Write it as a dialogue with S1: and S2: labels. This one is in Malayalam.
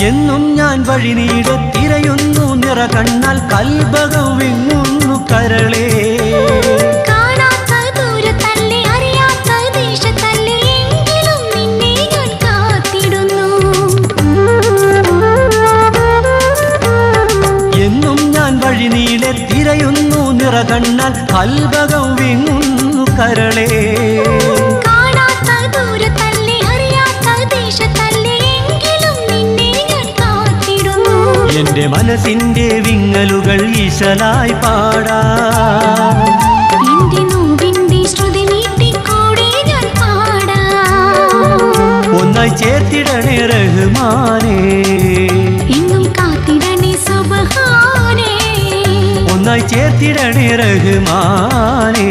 S1: എന്നും ഞാൻ വഴി നീടെ തിരയുന്നു നിറ കണ്ണാൽ കൽബകം വിങ്ങുന്നു കരളേ വഴി നീളെ തിരയുന്നു നിറ കണ്ണാൽ കൽബകം വിങ്ങുന്നു കരളേ എന്റെ മനസ്സിന്റെ വിങ്ങലുകൾ ഈശലായി പാടാ ഒന്നായി ചേർത്തിടണേ റഹ്മാനേ ഒന്നായി ചേർത്തിടണേ റഹ്മാനേ